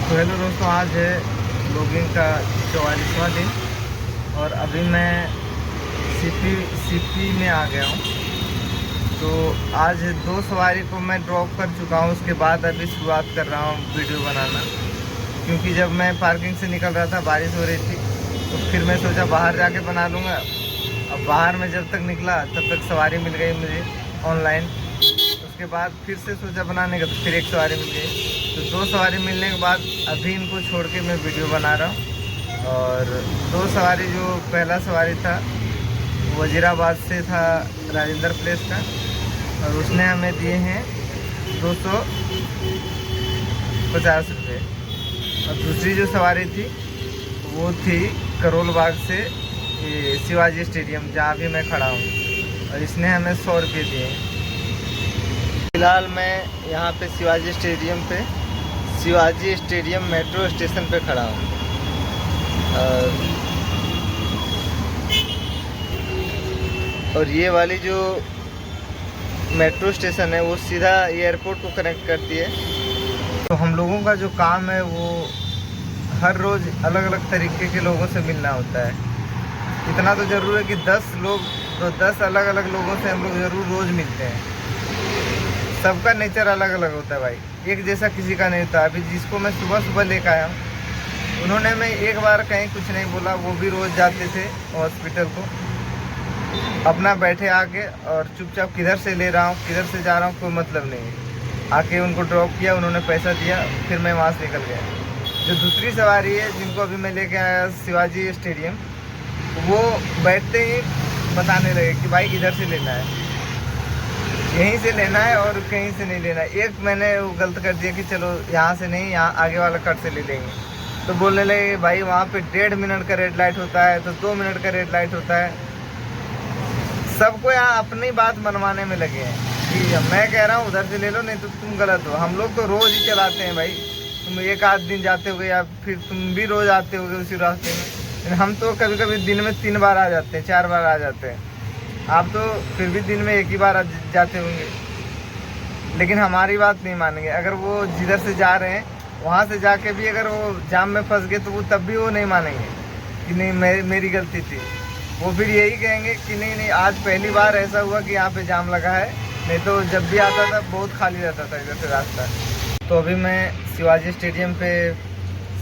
तो हेलो दोस्तों, आज है ब्लॉगिंग का 44वां दिन और अभी मैं सीपी में आ गया हूँ। तो आज 2 सवारी को मैं ड्रॉप कर चुका हूँ। उसके बाद अभी शुरुआत कर रहा हूँ वीडियो बनाना, क्योंकि जब मैं पार्किंग से निकल रहा था बारिश हो रही थी, तो फिर मैं सोचा बाहर जाके बना लूँगा। अब बाहर में जब तक निकला तब तक सवारी मिल गई मुझे ऑनलाइन। उसके बाद फिर से सोचा बनाने का, तो फिर 1 सवारी मिल गई। तो 2 सवारी मिलने के बाद अभी इनको छोड़ के मैं वीडियो बना रहा हूँ। और 2 सवारी, जो पहला सवारी था वजीराबाद से था, राजेंद्र प्लेस का, और उसने हमें दिए हैं 250 रुपये। और दूसरी जो सवारी थी वो थी करोल बाग से शिवाजी स्टेडियम, जहाँ भी मैं खड़ा हूँ, और इसने हमें 100 रुपये दिए। फ़िलहाल मैं यहाँ पे शिवाजी स्टेडियम मेट्रो स्टेशन पे खड़ा हूँ। और ये वाली जो मेट्रो स्टेशन है वो सीधा एयरपोर्ट को कनेक्ट करती है। तो हम लोगों का जो काम है वो हर रोज़ अलग अलग तरीके के लोगों से मिलना होता है। इतना तो ज़रूर है कि 10 लोग, तो 10 अलग अलग लोगों से हम लोग ज़रूर रोज़ मिलते हैं। सबका नेचर अलग अलग होता है भाई, एक जैसा किसी का नहीं होता। अभी जिसको मैं सुबह सुबह लेकर आया हूँ, उन्होंने मैं एक बार कहीं कुछ नहीं बोला, वो भी रोज़ जाते थे हॉस्पिटल को, अपना बैठे आके, और चुपचाप किधर से ले रहा हूँ किधर से जा रहा हूँ कोई मतलब नहीं है। आके उनको ड्रॉप किया, उन्होंने पैसा दिया, फिर मैं वहाँ से निकल गया। जो दूसरी सवारी है जिनको अभी मैं लेके आया शिवाजी स्टेडियम, वो बैठते ही बताने लगे कि भाई इधर से लेना है, यहीं से लेना है और कहीं से नहीं लेना है। एक मैंने वो गलत कर दिया कि चलो यहाँ से नहीं, यहाँ आगे वाला कट से ले लेंगे। तो बोलने लगे भाई वहाँ पे 1.5 मिनट का रेड लाइट होता है, तो 2 मिनट का रेड लाइट होता है। सबको यहाँ अपनी बात मनवाने में लगे हैं कि मैं कह रहा हूँ उधर से ले लो, नहीं तो तुम गलत हो। हम लोग तो रोज़ ही चलाते हैं भाई, तुम एक आध दिन जाते होगे या फिर तुम भी रोज़ आते होगे उसी रास्ते में। हम तो कभी कभी दिन में 3 बार आ जाते हैं, 4 बार आ जाते हैं। आप तो फिर भी दिन में 1 ही बार जाते होंगे, लेकिन हमारी बात नहीं मानेंगे। अगर वो जिधर से जा रहे हैं वहाँ से जाके भी अगर वो जाम में फंस गए, तो वो तब भी वो नहीं मानेंगे कि नहीं मेरी गलती थी। वो फिर यही कहेंगे कि नहीं आज पहली बार ऐसा हुआ कि यहाँ पे जाम लगा है, नहीं तो जब भी आता था बहुत खाली रहता था इधर से रास्ता। तो अभी मैं शिवाजी स्टेडियम पे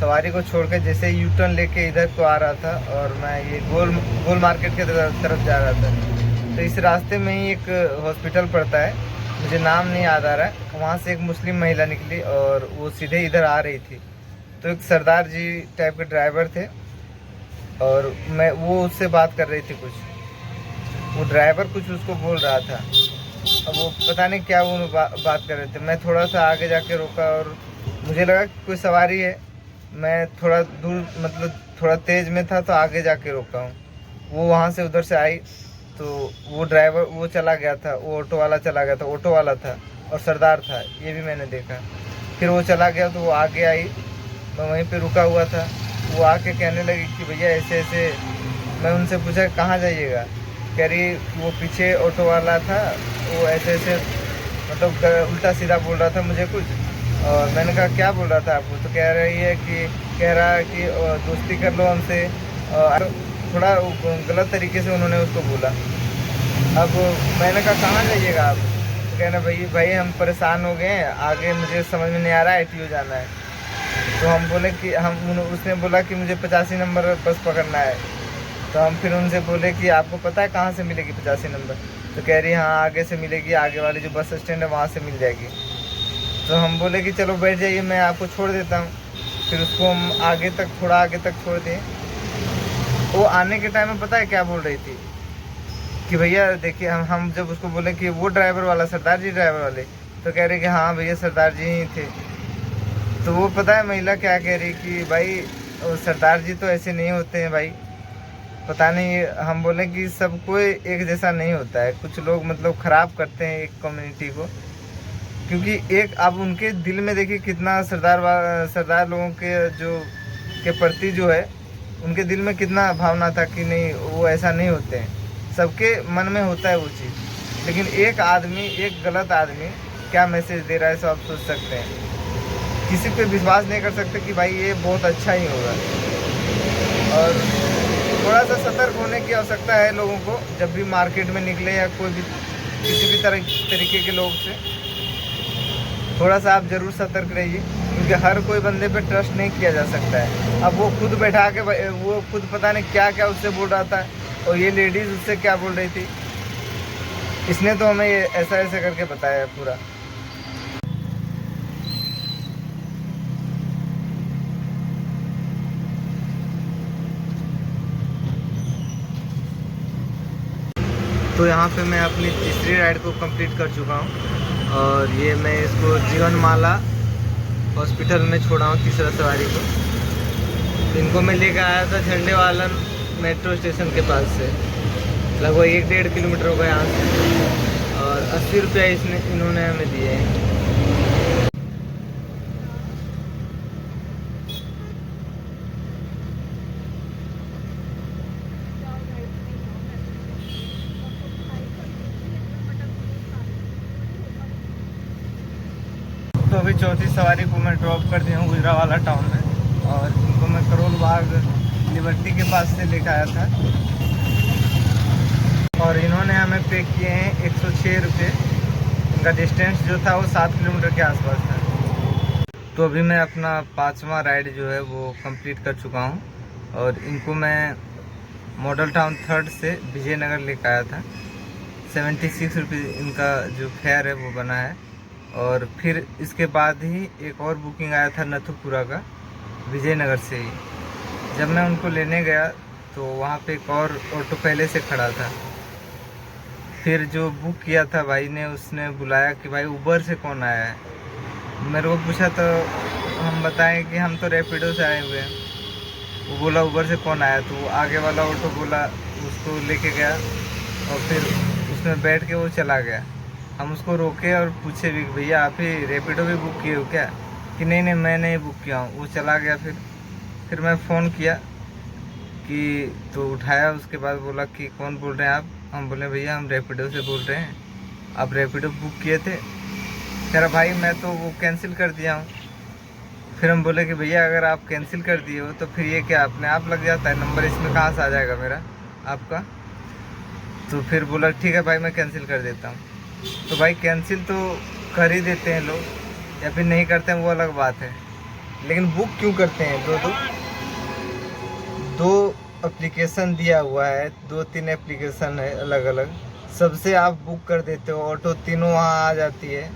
सवारी को छोड़ कर जैसे यू टर्न लेके इधर को आ रहा था, और मैं ये गोल मार्केट के तरफ जा रहा था। तो इस रास्ते में ही एक हॉस्पिटल पड़ता है, मुझे नाम नहीं याद आ रहा है। वहाँ से एक मुस्लिम महिला निकली और वो सीधे इधर आ रही थी। तो एक सरदार जी टाइप के ड्राइवर थे, और वो उससे बात कर रही थी कुछ। वो ड्राइवर कुछ उसको बोल रहा था, अब वो पता नहीं क्या वो बात कर रहे थे। मैं थोड़ा सा आगे जाके रोका और मुझे लगा कि कोई सवारी है। मैं थोड़ा दूर, मतलब थोड़ा तेज़ में था, तो आगे जाके रोका हूँ। वो वहाँ से उधर से आई, तो वो ड्राइवर वो चला गया था, वो ऑटो वाला चला गया था, ऑटो वाला था और सरदार था, ये भी मैंने देखा। फिर वो चला गया, तो वो आगे आई, मैं वहीं पे रुका हुआ था। वो आके कहने लगी कि भैया ऐसे ऐसे। मैं उनसे पूछा कहाँ जाइएगा, कह रही वो पीछे ऑटो वाला था, वो ऐसे ऐसे मतलब उल्टा सीधा बोल रहा था मुझे कुछ। और मैंने कहा क्या बोल रहा था आपको, तो कह रही है कि कह रहा है कि दोस्ती कर लो हमसे, और थोड़ा गलत तरीके से उन्होंने उसको बोला। अब मैंने कहा कहाँ जाइएगा आप, तो कहना भाई हम परेशान हो गए हैं, आगे मुझे समझ में नहीं आ रहा है, ATO जाना है। तो हम बोले कि उसने बोला कि मुझे 85 नंबर बस पकड़ना है। तो हम फिर उनसे बोले कि आपको पता है कहाँ से मिलेगी 85 नंबर, तो कह रही हाँ आगे से मिलेगी, आगे वाली जो बस स्टैंड है वहाँ से मिल जाएगी। तो हम बोले कि चलो बैठ जाइए, मैं आपको छोड़ देता हूँ। फिर उसको हम थोड़ा आगे तक छोड़ दिए। वो आने के टाइम में पता है क्या बोल रही थी कि भैया देखिए, हम जब उसको बोले कि वो ड्राइवर वाला सरदार जी ड्राइवर वाले, तो कह रहे कि हाँ भैया सरदार जी ही थे। तो वो पता है महिला क्या कह रही कि भाई सरदार जी तो ऐसे नहीं होते हैं भाई, पता नहीं। हम बोले कि सब कोई एक जैसा नहीं होता है, कुछ लोग मतलब ख़राब करते हैं एक कम्युनिटी को। क्योंकि एक अब उनके दिल में देखिए कितना सरदार लोगों के प्रति जो है, उनके दिल में कितना भावना था कि नहीं वो ऐसा नहीं होते हैं। सबके मन में होता है वो चीज़, लेकिन एक गलत आदमी क्या मैसेज दे रहा है, सो आप सोच सकते हैं किसी पे विश्वास नहीं कर सकते कि भाई ये बहुत अच्छा ही होगा। और थोड़ा सा सतर्क होने की आवश्यकता है लोगों को, जब भी मार्केट में निकले या कोई भी किसी भी तरीके के लोग से थोड़ा सा आप ज़रूर सतर्क रहिए, क्योंकि हर कोई बंदे पे ट्रस्ट नहीं किया जा सकता है। अब वो खुद बैठा के वो खुद पता नहीं क्या क्या उससे बोल रहा था, और ये लेडीज़ उससे क्या बोल रही थी, इसने तो हमें ये ऐसा ऐसा करके बताया है पूरा। तो यहाँ पे मैं अपनी तीसरी राइड को कंप्लीट कर चुका हूँ, और ये मैं इसको जीवन माला हॉस्पिटल में छोड़ा हूँ तीसरा सवारी को। इनको मैं लेकर आया था झंडे वाला मेट्रो स्टेशन के पास से, लगभग 1-1.5 किलोमीटर होगा यहाँ से, और 80 रुपया इन्होंने हमें दिए हैं। तो अभी चौथी सवारी को मैं ड्रॉप कर दिया हूँ गुजरावाला टाउन में, और इनको मैं करोल बाग लिबर्टी के पास से लेकर आया था, और इन्होंने हमें पे किए हैं 106 रुपये। इनका डिस्टेंस जो था वो 7 किलोमीटर के आसपास था। तो अभी मैं अपना 5वां राइड जो है वो कंप्लीट कर चुका हूँ, और इनको मैं मॉडल टाउन 3rd से विजयनगर लेकर आया था। 76 रुपये इनका जो फेयर है वो बना है। और फिर इसके बाद ही एक और बुकिंग आया था नथुपुरा का, विजयनगर से ही। जब मैं उनको लेने गया तो वहाँ पे एक और ऑटो पहले से खड़ा था। फिर जो बुक किया था भाई ने, उसने बुलाया कि भाई उबर से कौन आया है। मेरे को पूछा तो हम बताएं कि हम तो रैपिडो से आए हुए हैं। वो बोला उबर से कौन आया, तो वो आगे वाला ऑटो बोला, उसको लेके गया, और फिर उसमें बैठ के वो चला गया। हम उसको रोके और पूछे भी, भैया आप ही रैपिडो भी बुक किए हो क्या? कि नहीं नहीं मैं नहीं बुक किया हूँ। वो चला गया। फिर मैं फ़ोन किया कि, तो उठाया, उसके बाद बोला कि कौन बोल रहे हैं आप? हम बोले भैया हम रैपिडो से बोल रहे हैं, आप रैपिडो बुक किए थे? कह रहा भाई मैं तो वो कैंसिल कर दिया हूँ। फिर हम बोले कि भैया अगर आप कैंसिल कर दिए हो तो फिर ये क्या अपने आप लग जाता है नंबर, इसमें कहाँ से आ जाएगा मेरा आपका? तो फिर बोला ठीक है भाई मैं कैंसिल कर देता हूँ। तो भाई कैंसिल तो कर ही देते हैं लोग, या फिर नहीं करते हैं वो अलग बात है, लेकिन बुक क्यों करते हैं? दो एप्लीकेशन दिया हुआ है, 2-3 एप्लीकेशन है अलग अलग, सबसे आप बुक कर देते हो, ऑटो तीनों वहाँ आ जाती है।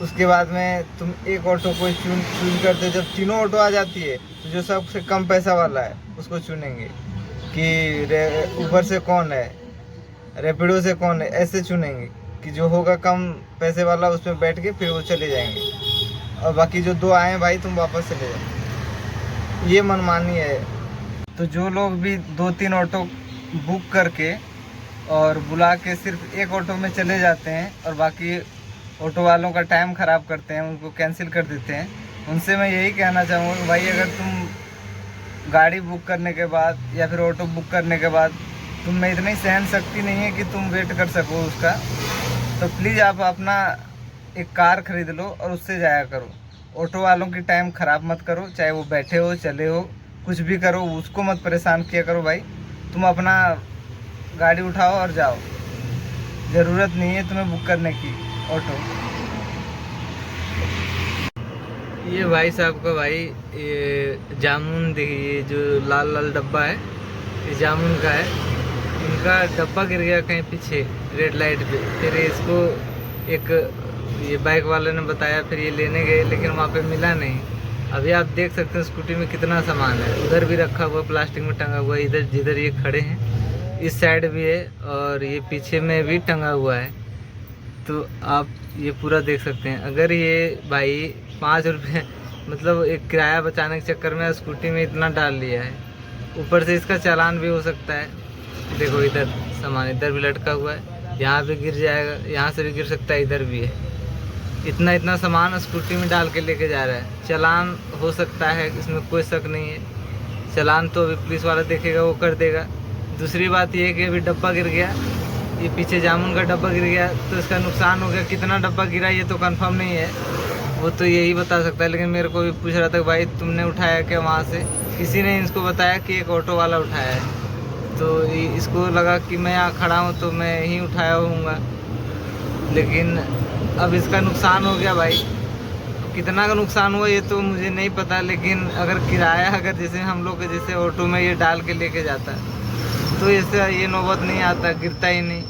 उसके बाद में तुम एक ऑटो को चूज करते हो। जब तीनों ऑटो आ जाती है तो जो सबसे कम पैसा वाला है उसको चुनेंगे कि उबर से कौन है, रैपिडो से कौन है, ऐसे चुनेंगे कि जो होगा कम पैसे वाला उसमें बैठ के फिर वो चले जाएंगे, और बाकी जो 2 आए हैं भाई तुम वापस चले जाओ। ये मनमानी है। तो जो लोग भी 2-3 ऑटो बुक करके और बुला के सिर्फ एक ऑटो में चले जाते हैं और बाकी ऑटो वालों का टाइम ख़राब करते हैं, उनको कैंसिल कर देते हैं, उनसे मैं यही कहना चाहूँगा कि भाई अगर तुम गाड़ी बुक करने के बाद या फिर ऑटो बुक करने के बाद तुम में इतनी सहन शक्ति नहीं है कि तुम वेट कर सको उसका, तो प्लीज़ आप अपना एक कार ख़रीद लो और उससे जाया करो। ऑटो वालों की टाइम ख़राब मत करो, चाहे वो बैठे हो चले हो कुछ भी करो, उसको मत परेशान किया करो भाई। तुम अपना गाड़ी उठाओ और जाओ, ज़रूरत नहीं है तुम्हें बुक करने की ऑटो। ये भाई साहब का भाई ये जामुन देखिए, जो लाल लाल डब्बा है ये जामुन का है। इनका डब्बा गिर गया कहीं पीछे रेड लाइट पे, फिर इसको एक ये बाइक वाले ने बताया, फिर ये लेने गए लेकिन वहाँ पे मिला नहीं। अभी आप देख सकते हैं स्कूटी में कितना सामान है, उधर भी रखा हुआ प्लास्टिक में टंगा हुआ है, इधर जिधर ये खड़े हैं इस साइड भी है और ये पीछे में भी टंगा हुआ है। तो आप ये पूरा देख सकते हैं। अगर ये भाई 5 रुपये मतलब एक किराया बचाने के चक्कर में स्कूटी में इतना डाल लिया है, ऊपर से इसका चालान भी हो सकता है। देखो इधर सामान इधर भी लटका हुआ है, यहाँ भी गिर जाएगा, यहाँ से भी गिर सकता है, इधर भी है। इतना सामान स्कूटी में डाल के लेके जा रहा है, चालान हो सकता है, इसमें कोई शक नहीं है। चालान तो अभी पुलिस वाला देखेगा वो कर देगा। दूसरी बात ये है कि अभी डब्बा गिर गया, ये पीछे जामुन का डब्बा गिर गया तो इसका नुकसान हो गया। कितना डब्बा गिरा ये तो कंफर्म नहीं है, वो तो यही बता सकता है, लेकिन मेरे को भी पूछ रहा था भाई तुमने उठाया क्या वहाँ से। किसी ने इसको बताया कि एक ऑटो वाला उठाया है, तो इसको लगा कि मैं यहाँ खड़ा हूँ तो मैं ही उठाया होऊंगा, लेकिन अब इसका नुकसान हो गया भाई। कितना का नुकसान हुआ ये तो मुझे नहीं पता, लेकिन अगर किराया अगर जैसे हम लोग के जैसे ऑटो में ये डाल के लेके जाता तो ऐसे ये नौबत नहीं आता, गिरता ही नहीं,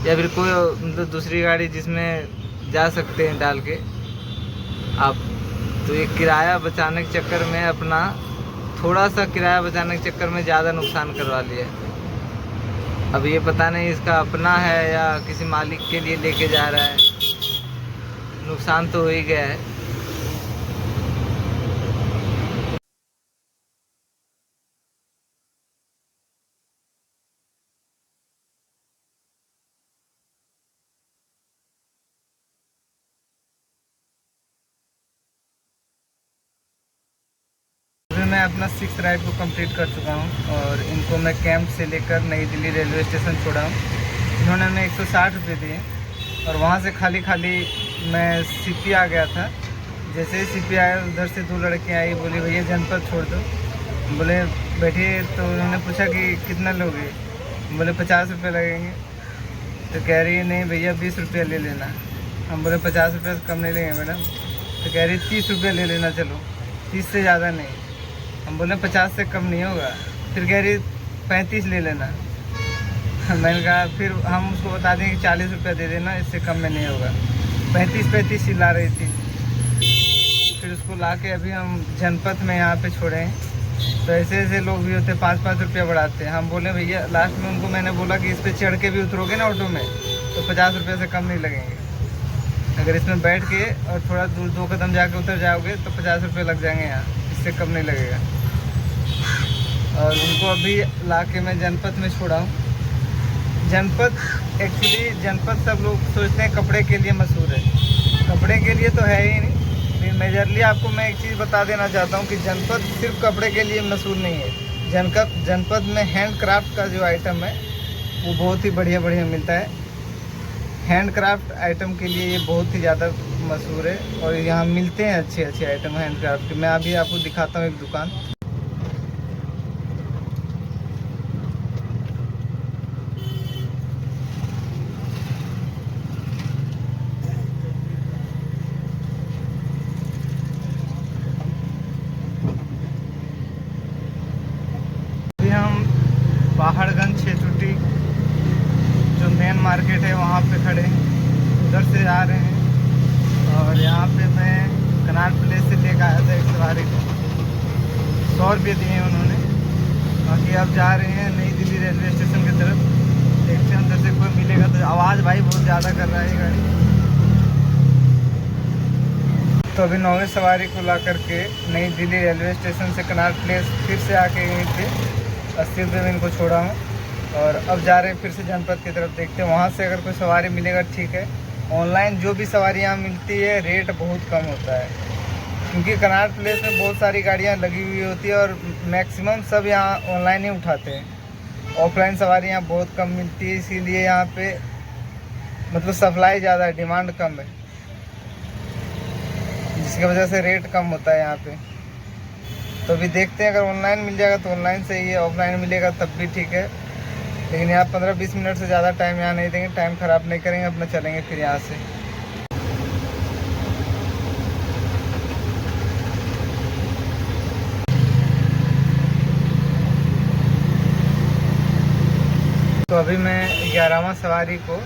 या फिर कोई मतलब दूसरी गाड़ी जिसमें जा सकते हैं डाल के आप। तो ये किराया बचाने के चक्कर में अपना थोड़ा सा किराया बचाने के चक्कर में ज़्यादा नुकसान करवा लिया। अब ये पता नहीं इसका अपना है या किसी मालिक के लिए लेके जा रहा है, नुकसान तो हो ही गया है। मैं अपना 6th राइड को कंप्लीट कर चुका हूं और इनको मैं कैंप से लेकर नई दिल्ली रेलवे स्टेशन छोड़ा हूं। इन्होंने हमें 160 रुपये दिए और वहां से खाली मैं सीपी आ गया था। जैसे ही सीपी आया उधर से 2 लड़कियां आई, बोली भैया जनपद छोड़ दो। बोले बैठिए, तो उन्होंने पूछा कि कितना लोगे, बोले 50 रुपये लगेंगे। तो कह रही है नहीं भैया 20 रुपये ले लेना। हम बोले 50 रुपये से कम नहीं लेंगे मैडम। तो कह रही 30 रुपये ले लेना, चलो 30 से ज़्यादा नहीं। हम बोले 50 से कम नहीं होगा। फिर कह रही 35 ले लेना। मैंने कहा फिर हम उसको बता दें कि 40 रुपया दे देना, इससे कम में नहीं होगा। 35 ही ला रही थी। फिर उसको ला के अभी हम जनपद में यहाँ पे छोड़े हैं। तो ऐसे लोग भी होते 5-5 रुपया बढ़ाते हैं। हम बोले भैया, लास्ट में उनको मैंने बोला कि इस पर चढ़ के भी उतरोगे ना ऑटो में तो 50 रुपये से कम नहीं लगेंगे। अगर इसमें बैठ के और थोड़ा दूर 2 कदम जाके उतर जाओगे तो 50 रुपये लग जाएंगे यहाँ, इससे कम नहीं लगेगा। और उनको अभी ला के मैं जनपद में छोड़ा हूँ। जनपद एक्चुअली जनपद सब लोग सोचते हैं कपड़े के लिए मशहूर है, कपड़े के लिए तो है ही नहीं। लेकिन मेजरली आपको मैं एक चीज़ बता देना चाहता हूँ कि जनपद सिर्फ कपड़े के लिए मशहूर नहीं है। जनपद में हैंड क्राफ्ट का जो आइटम है वो बहुत ही बढ़िया मिलता है। हैंड क्राफ्ट आइटम के लिए ये बहुत ही ज़्यादा मशहूर है और यहाँ मिलते हैं अच्छे आइटम हैंड क्राफ्ट के। मैं अभी आपको दिखाता हूँ एक दुकान। पहाड़गंज छेटुटी जो मेन मार्केट है वहाँ पे खड़े हैं, उधर से आ रहे हैं। और यहाँ पे मैं कनाट प्लेस से लेकर आया था एक सवारी को, 100 रुपये दिए उन्होंने। बाकी अब जा रहे हैं नई दिल्ली रेलवे स्टेशन की तरफ। देखते हैं अंदर से कोई मिलेगा तो। आवाज़ भाई बहुत ज़्यादा कर रहा है गाड़ी। तो अभी 9वीं सवारी को ला करके नई दिल्ली रेलवे स्टेशन से कनाट प्लेस फिर से आके यहीं पे 80 रुपये में इनको छोड़ा हूँ और अब जा रहे हैं फिर से जनपद की तरफ। देखते हैं वहाँ से अगर कोई सवारी मिलेगा ठीक है। ऑनलाइन जो भी सवारी यहाँ मिलती है रेट बहुत कम होता है, क्योंकि कनाट प्लेस में बहुत सारी गाड़ियाँ लगी हुई होती है और मैक्सिमम सब यहाँ ऑनलाइन ही उठाते हैं। ऑफलाइन सवारी यहाँ बहुत कम मिलती है, इसीलिए यहाँ पे मतलब सप्लाई ज़्यादा है, डिमांड कम है, जिसकी वजह से रेट कम होता है यहाँ पे। तो अभी देखते हैं, अगर ऑनलाइन मिल जाएगा तो ऑनलाइन से ही है, ऑफलाइन मिलेगा तब भी ठीक है। लेकिन यहाँ 15-20 मिनट से ज़्यादा टाइम यहाँ नहीं देंगे, टाइम ख़राब नहीं करेंगे, अपना चलेंगे फिर यहाँ से। तो अभी मैं 11वां सवारी को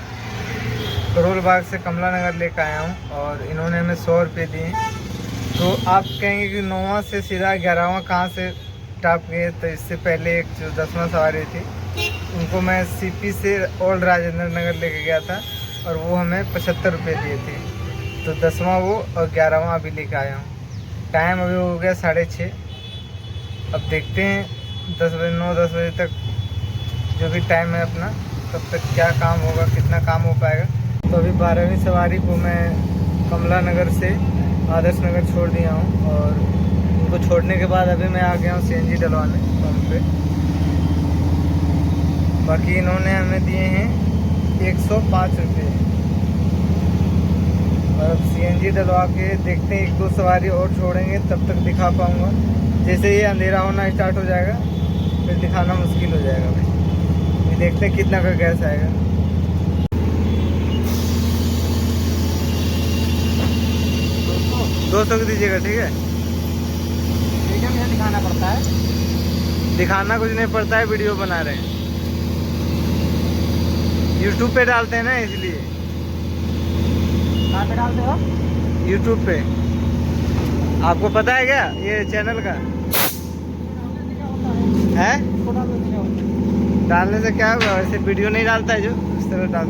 करोल बाग से कमला नगर लेकर आया हूँ और इन्होंने हमें 100 रुपये दिए। तो आप कहेंगे कि 9वां से सीधा 11वां कहाँ से टॉप गए। तो इससे पहले एक जो 10वां सवारी थी उनको मैं सीपी से ओल्ड राजेंद्र नगर लेके गया था और वो हमें 75 रुपये दिए थे। तो 10वां वो और 11वां अभी लेके आया हूँ। टाइम अभी हो गया 6:30। अब देखते हैं 10 बजे 9-10 बजे तक जो भी टाइम है अपना, तब तक क्या काम होगा, कितना काम हो पाएगा। तो अभी 12वीं सवारी को मैं कमला नगर से आदर्श नगर छोड़ दिया हूँ और उनको छोड़ने के बाद अभी मैं आ गया हूँ CNG डलवाने पंप पे। बाकी इन्होंने हमें दिए हैं 105 रुपये और अब CNG डलवा के देखते हैं, 1-2 सवारी और छोड़ेंगे तब तक दिखा पाऊँगा। जैसे ये अंधेरा होना स्टार्ट हो जाएगा फिर दिखाना मुश्किल हो जाएगा भाई। ये देखते हैं कितना का गैस आएगा। 200 की दीजिएगा, ठीक है। मुझे दिखाना पड़ता है। दिखाना कुछ नहीं पड़ता है, वीडियो बना रहे हैं, YouTube पे डालते हैं ना, इसलिए। कहाँ पे डालते हो? YouTube पे। आपको पता है क्या ये चैनल का है? डालने से क्या होगा, वैसे वीडियो नहीं डालता है जो, इस तरह डाल